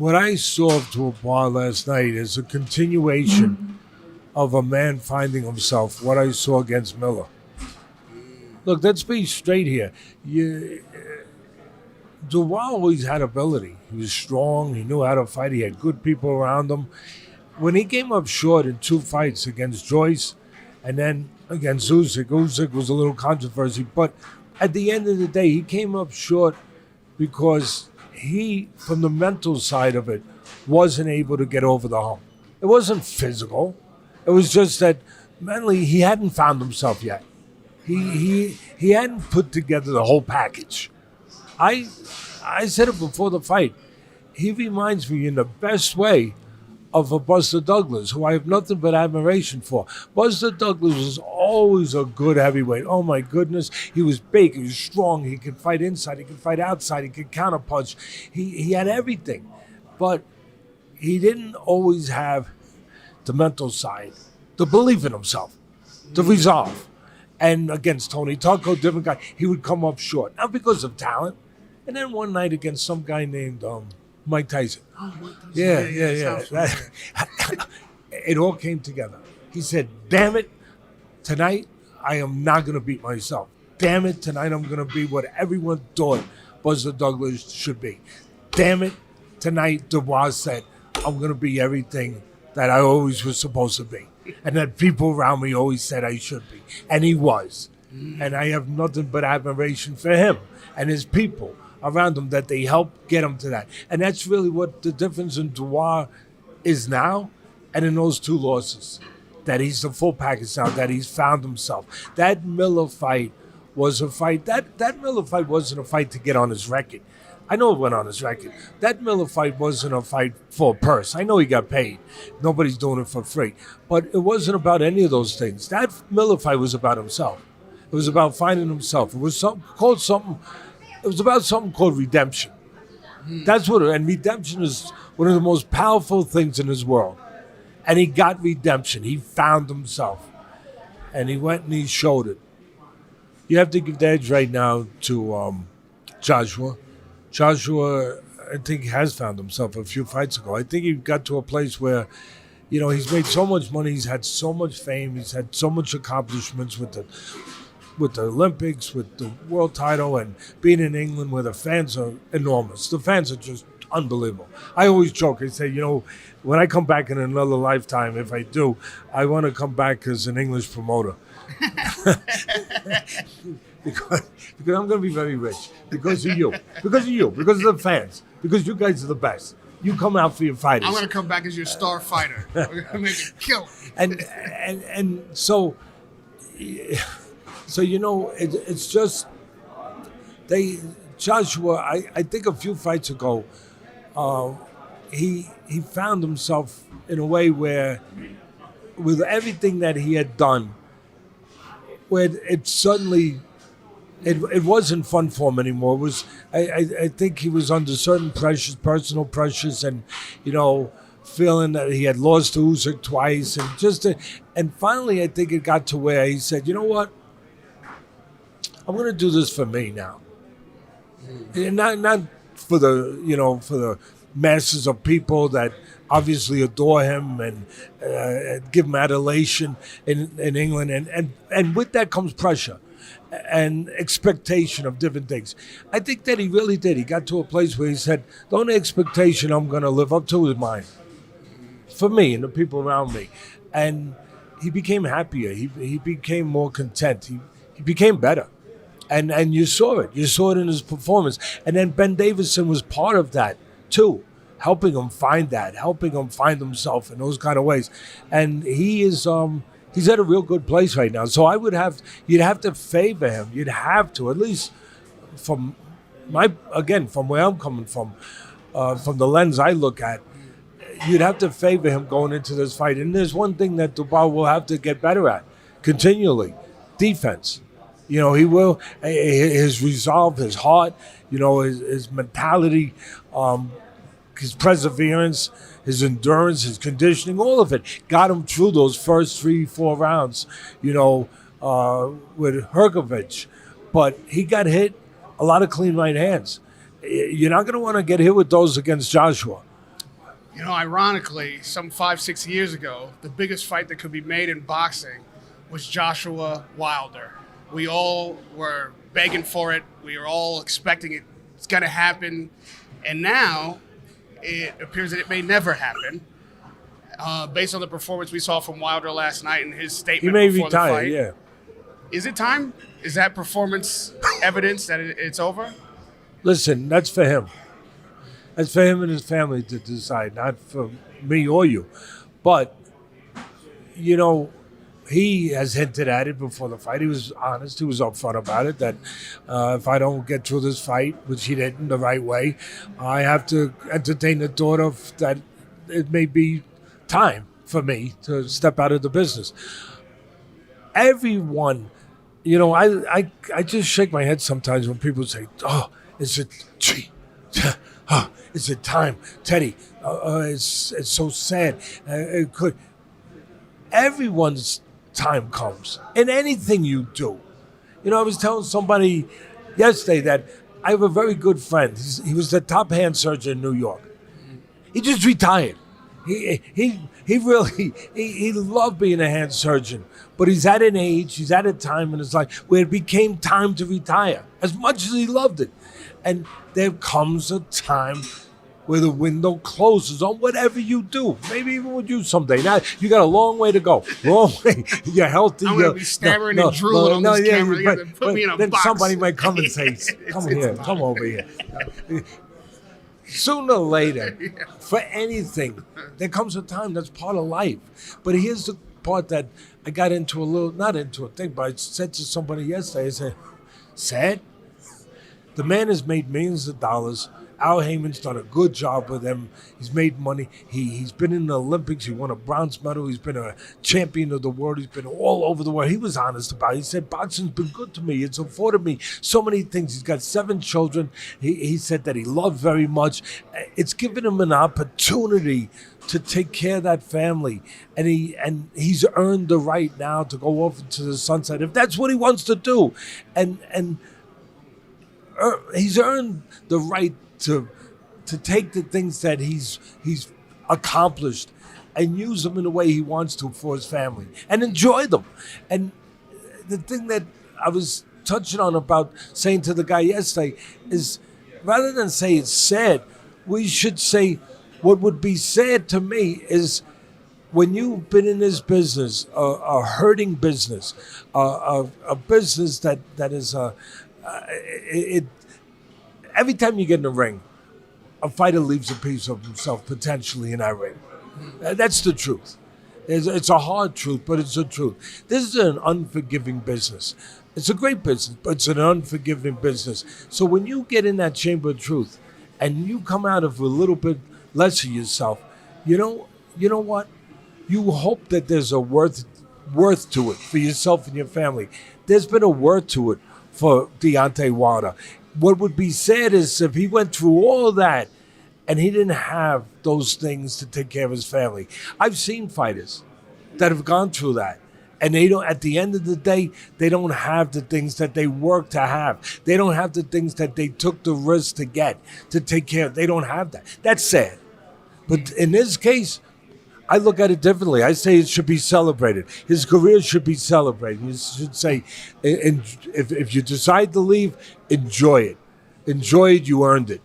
What I saw of Dubois last night is a continuation of a man finding himself, what I saw against Miller. Look, let's be straight here. Dubois always had ability. He was strong. He knew how to fight. He had good people around him. When he came up short in 2 fights against Joyce and then against Usyk was a little controversy, but at the end of the day, he came up short because he, from the mental side of it, wasn't able to get over the hump. It wasn't physical. It was just that mentally he hadn't found himself yet. He hadn't put together the whole package. I said it before the fight. He reminds me in the best way of a Buster Douglas, who I have nothing but admiration for. Buster Douglas was always a good heavyweight. Oh, my goodness. He was big. He was strong. He could fight inside. He could fight outside. He could counterpunch. He had everything. But he didn't always have the mental side, the belief in himself, the resolve. And against Tony Tucker, different guy, he would come up short. Not because of talent. And then one night against some guy named Mike Tyson. Oh, Mike Tyson. Yeah. It all came together. He said, damn it, tonight I am not going to beat myself. Damn it, tonight I'm going to be what everyone thought Buster Douglas should be. Damn it, tonight Dubois said, I'm going to be everything that I always was supposed to be. And that people around me always said I should be. And he was. And I have nothing but admiration for him and his people around him, that they helped get him to that. And that's really what the difference in Dubois is now and in those 2 losses. That he's the full package now, that he's found himself. That Miller fight was a fight. That Miller fight wasn't a fight to get on his record. I know it went on his record. That Miller fight wasn't a fight for a purse. I know he got paid. Nobody's doing it for free. But it wasn't about any of those things. That Miller fight was about himself. It was about finding himself. It was It was about something called redemption. That's what, and redemption is one of the most powerful things in this world. And he got redemption. He found himself. And he went and he showed it. You have to give the edge right now to Joshua. Joshua, I think, has found himself a few fights ago. I think he got to a place where, he's made so much money. He's had so much fame. He's had so much accomplishments with the Olympics, with the world title, and being in England where the fans are enormous. The fans are just unbelievable. I always joke. I say, when I come back in another lifetime, if I do, I want to come back as an English promoter. because I'm going to be very rich. Because of you. Because of the fans. Because you guys are the best. You come out for your fighters. I'm going to come back as your star fighter. We're going to make it kill. And so it's just Joshua. I think a few fights ago, he found himself in a way where, with everything that he had done, where it suddenly it wasn't fun for him anymore. It was I think he was under certain pressures, personal pressures, and feeling that he had lost to Usyk twice, and finally I think it got to where he said, you know what? I'm going to do this for me now. And not for the masses of people that obviously adore him and give him adulation in England. And with that comes pressure and expectation of different things. I think that he really did. He got to a place where he said, the only expectation I'm going to live up to is mine. For me and the people around me. And he became happier. He became more content. He became better. And you saw it. You saw it in his performance. And then Ben Davison was part of that, too, helping him find that, helping him find himself in those kind of ways. And he is he's at a real good place right now. So you'd have to favor him. You'd have to, at least from where I'm coming from the lens I look at, you'd have to favor him going into this fight. And there's one thing that Dubois will have to get better at continually, defense. He will, his resolve, his heart, his mentality, his perseverance, his endurance, his conditioning, all of it got him through those first 3-4 rounds, with Hrgovic. But he got hit a lot of clean right hands. You're not going to want to get hit with those against Joshua. You know, ironically, some 5-6 years ago, the biggest fight that could be made in boxing was Joshua Wilder. We all were begging for it. We were all expecting it's going to happen. And now it appears that it may never happen. Based on the performance we saw from Wilder last night and his statement before the fight. Yeah. Is it time? Is that performance evidence that it's over? Listen, that's for him. That's for him and his family to decide, not for me or you. But, you know, he has hinted at it before the fight. He was honest. He was upfront about it, that if I don't get through this fight, which he didn't the right way, I have to entertain the thought of that it may be time for me to step out of the business. Everyone, you know, I just shake my head sometimes when people say, "Oh, is it is it time, Teddy? It's so sad." It could. Everyone's time comes in anything you do. You know, I was telling somebody yesterday that I have a very good friend. He was the top hand surgeon in New York. He just retired. He really loved being a hand surgeon, but he's at an age, he's at a time in his life where it became time to retire, as much as he loved it. And there comes a time where the window closes on whatever you do. Maybe even with you someday. Now, you got a long way to go. Long way. You're healthy. I'm going to be stammering and drooling on this camera. You're going to put me in a then box. Somebody might come and say, come over here. Sooner or later, for anything, there comes a time that's part of life. But here's the part that I got into not into a thing, but I said to somebody yesterday, I said, sad? The man has made millions of dollars. Al Heyman's done a good job with him. He's made money. He's been in the Olympics. He won a bronze medal. He's been a champion of the world. He's been all over the world. He was honest about it. He said, boxing's been good to me. It's afforded me so many things. He's got 7 children. He said that he loved very much. It's given him an opportunity to take care of that family. And he's earned the right now to go off into the sunset, if that's what he wants to do. And he's earned the right to take the things that he's accomplished and use them in the way he wants to for his family and enjoy them. And the thing that I was touching on about saying to the guy yesterday is, rather than say it's sad, we should say what would be sad to me is when you've been in this business, a hurting business, a business that is every time you get in the ring, a fighter leaves a piece of himself potentially in that ring. That's the truth. It's a hard truth, but it's the truth. This is an unforgiving business. It's a great business, but it's an unforgiving business. So when you get in that chamber of truth and you come out of a little bit less of yourself, you know what? You hope that there's a worth to it for yourself and your family. There's been a worth to it for Deontay Wilder. What would be sad is if he went through all that and he didn't have those things to take care of his family. I've seen fighters that have gone through that, and they don't. At the end of the day, they don't have the things that they work to have. They don't have the things that they took the risk to get, to take care of. They don't have that. That's sad. But in this case, I look at it differently. I say it should be celebrated. His career should be celebrated. You should say, if you decide to leave, enjoy it. Enjoy it, you earned it.